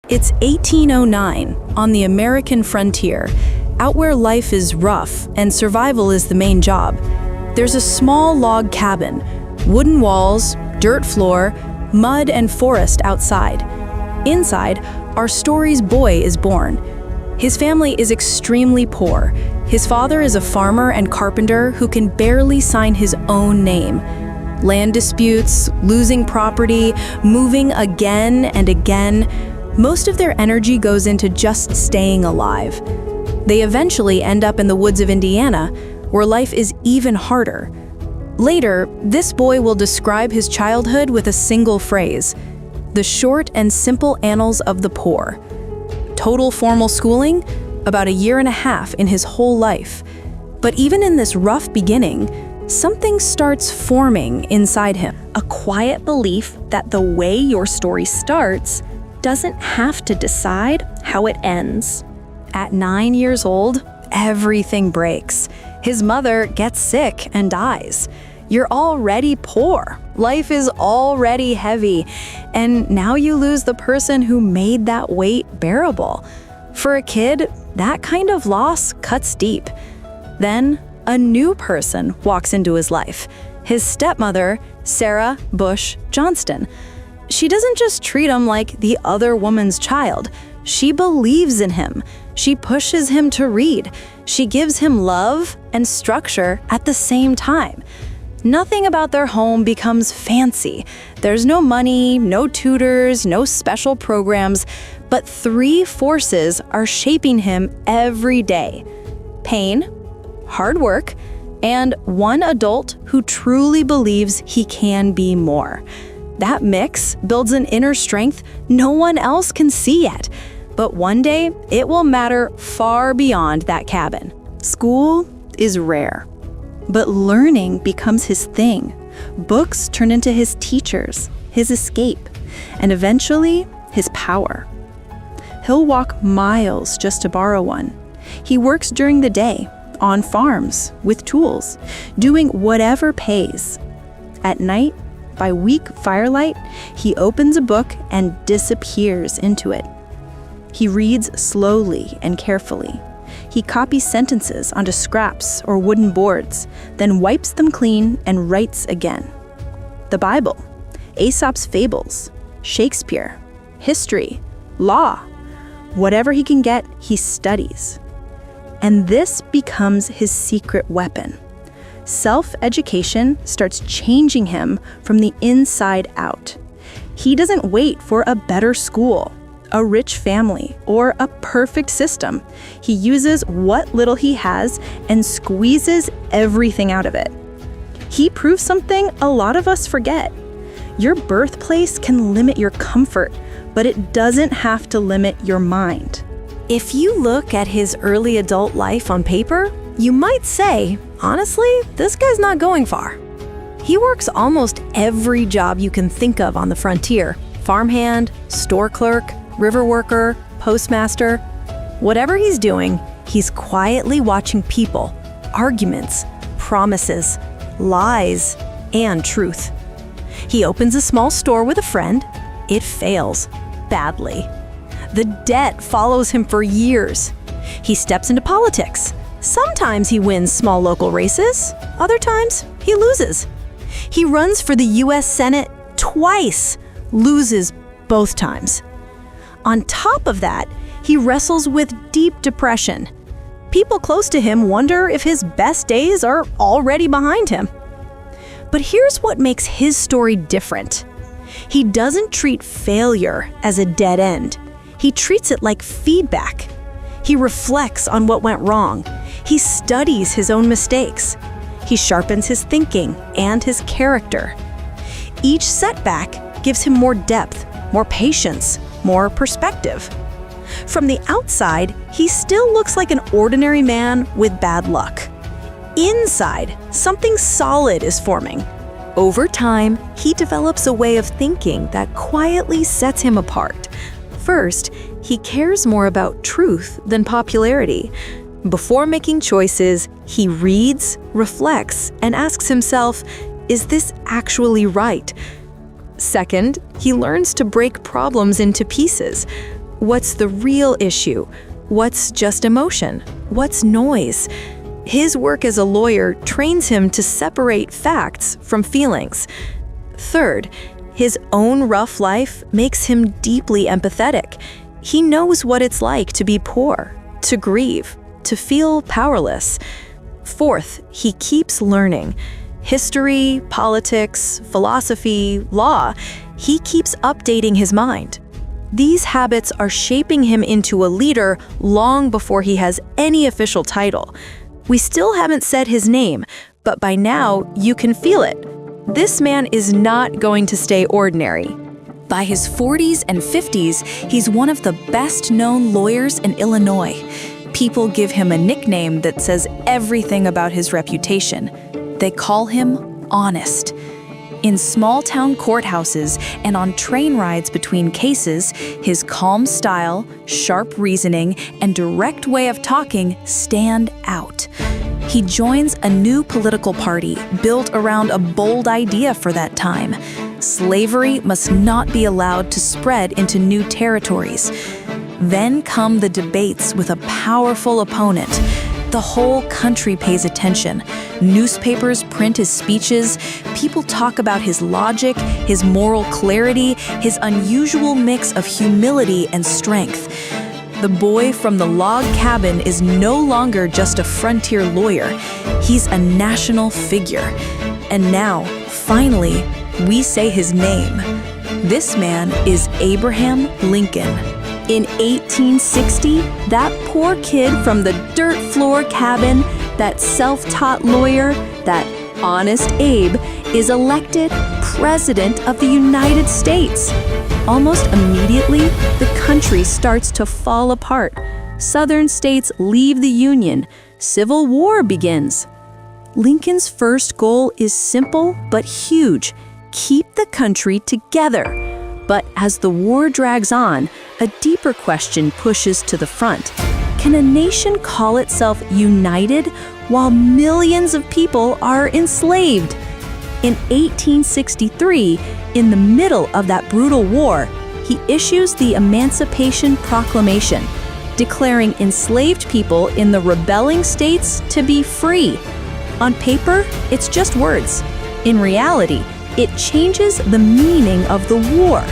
It's 1809 on the American frontier, out where life is rough and survival is the main job. There's a small log cabin, wooden walls, dirt floor, mud and forest outside. Inside, our story's boy is born. His family is extremely poor. His father is a farmer and carpenter who can barely sign his own name. Land disputes, losing property, moving again and again. Most of their energy goes into just staying alive. They eventually end up in the woods of Indiana, where life is even harder. Later, this boy will describe his childhood with a single phrase: the short and simple annals of the poor. Total formal schooling? About a year and a half in his whole life. But even in this rough beginning, something starts forming inside him. A quiet belief that the way your story starts doesn't have to decide how it ends. At 9 years old, everything breaks. His mother gets sick and dies. You're already poor. Life is already heavy. And now you lose the person who made that weight bearable. For a kid, that kind of loss cuts deep. Then, a new person walks into his life. His stepmother, Sarah Bush Johnston. She doesn't just treat him like the other woman's child. She believes in him. She pushes him to read. She gives him love and structure at the same time. Nothing about their home becomes fancy. There's no money, no tutors, no special programs, but three forces are shaping him every day: pain, hard work, and one adult who truly believes he can be more. That mix builds an inner strength no one else can see yet, but one day it will matter far beyond that cabin. School is rare, but learning becomes his thing. Books turn into his teachers, his escape, and eventually his power. He'll walk miles just to borrow one. He works during the day, on farms, with tools, doing whatever pays. At night, by weak firelight, he opens a book and disappears into it. He reads slowly and carefully. He copies sentences onto scraps or wooden boards, then wipes them clean and writes again. The Bible, Aesop's fables, Shakespeare, history, law, whatever he can get, he studies. And this becomes his secret weapon. Self-education starts changing him from the inside out. He doesn't wait for a better school, a rich family, or a perfect system. He uses what little he has and squeezes everything out of it. He proves something a lot of us forget. Your birthplace can limit your comfort, but it doesn't have to limit your mind. If you look at his early adult life on paper, you might say, honestly, this guy's not going far. He works almost every job you can think of on the frontier: farmhand, store clerk, river worker, postmaster. Whatever he's doing, he's quietly watching people, arguments, promises, lies, and truth. He opens a small store with a friend. It fails badly. The debt follows him for years. He steps into politics. Sometimes he wins small local races, other times he loses. He runs for the US Senate twice, loses both times. On top of that, he wrestles with deep depression. People close to him wonder if his best days are already behind him. But here's what makes his story different. He doesn't treat failure as a dead end. He treats it like feedback. He reflects on what went wrong. He studies his own mistakes. He sharpens his thinking and his character. Each setback gives him more depth, more patience, more perspective. From the outside, he still looks like an ordinary man with bad luck. Inside, something solid is forming. Over time, he develops a way of thinking that quietly sets him apart. First, he cares more about truth than popularity. Before making choices, he reads, reflects, and asks himself, is this actually right? Second, he learns to break problems into pieces. What's the real issue? What's just emotion? What's noise? His work as a lawyer trains him to separate facts from feelings. Third, his own rough life makes him deeply empathetic. He knows what it's like to be poor, to grieve, to feel powerless. Fourth, he keeps learning. History, politics, philosophy, law, he keeps updating his mind. These habits are shaping him into a leader long before he has any official title. We still haven't said his name, but by now you can feel it. This man is not going to stay ordinary. By his 40s and 50s, he's one of the best-known lawyers in Illinois. People give him a nickname that says everything about his reputation. They call him Honest. In small-town courthouses and on train rides between cases, his calm style, sharp reasoning, and direct way of talking stand out. He joins a new political party built around a bold idea for that time. Slavery must not be allowed to spread into new territories. Then come the debates with a powerful opponent. The whole country pays attention. Newspapers print his speeches. People talk about his logic, his moral clarity, his unusual mix of humility and strength. The boy from the log cabin is no longer just a frontier lawyer. He's a national figure. And now, finally, we say his name. This man is Abraham Lincoln. In 1860, that poor kid from the dirt floor cabin, that self-taught lawyer, that honest Abe, is elected President of the United States. Almost immediately, the country starts to fall apart. Southern states leave the Union. Civil war begins. Lincoln's first goal is simple but huge: keep the country together. But as the war drags on, a deeper question pushes to the front. Can a nation call itself united while millions of people are enslaved? In 1863, in the middle of that brutal war, he issues the Emancipation Proclamation, declaring enslaved people in the rebelling states to be free. On paper, it's just words. In reality, it changes the meaning of the war.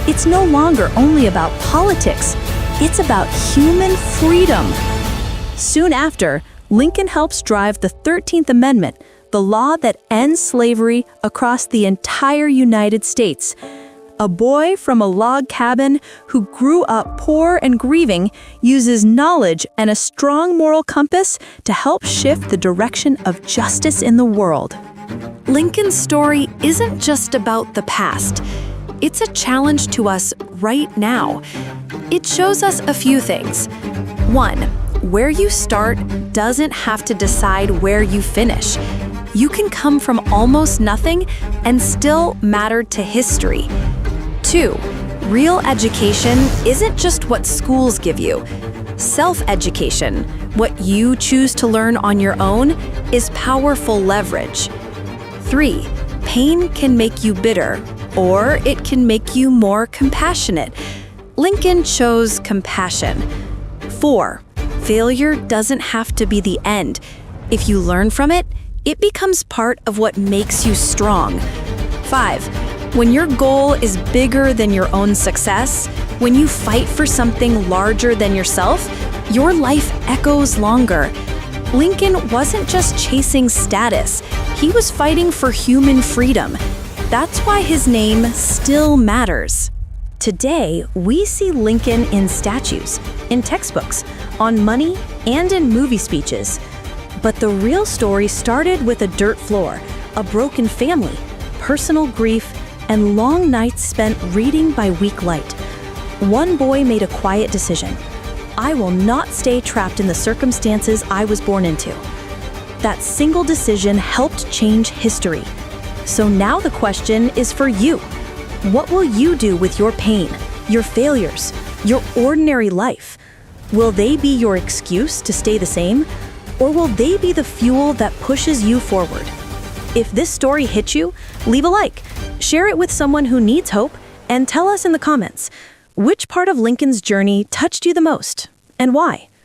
It's no longer only about politics, it's about human freedom. Soon after, Lincoln helps drive the 13th Amendment, the law that ends slavery across the entire United States. A boy from a log cabin who grew up poor and grieving uses knowledge and a strong moral compass to help shift the direction of justice in the world. Lincoln's story isn't just about the past. It's a challenge to us right now. It shows us a few things. 1, where you start doesn't have to decide where you finish. You can come from almost nothing and still matter to history. 2, real education isn't just what schools give you. Self-education, what you choose to learn on your own, is powerful leverage. 3, pain can make you bitter, or it can make you more compassionate. Lincoln chose compassion. 4, failure doesn't have to be the end. If you learn from it, it becomes part of what makes you strong. 5, when your goal is bigger than your own success, when you fight for something larger than yourself, your life echoes longer. Lincoln wasn't just chasing status, he was fighting for human freedom. That's why his name still matters. Today, we see Lincoln in statues, in textbooks, on money, and in movie speeches. But the real story started with a dirt floor, a broken family, personal grief, and long nights spent reading by weak light. One boy made a quiet decision. I will not stay trapped in the circumstances I was born into. That single decision helped change history. So now the question is for you. What will you do with your pain, your failures, your ordinary life? Will they be your excuse to stay the same? Or will they be the fuel that pushes you forward? If this story hit you, leave a like, share it with someone who needs hope, and tell us in the comments, Which part of Lincoln's journey touched you the most, and why?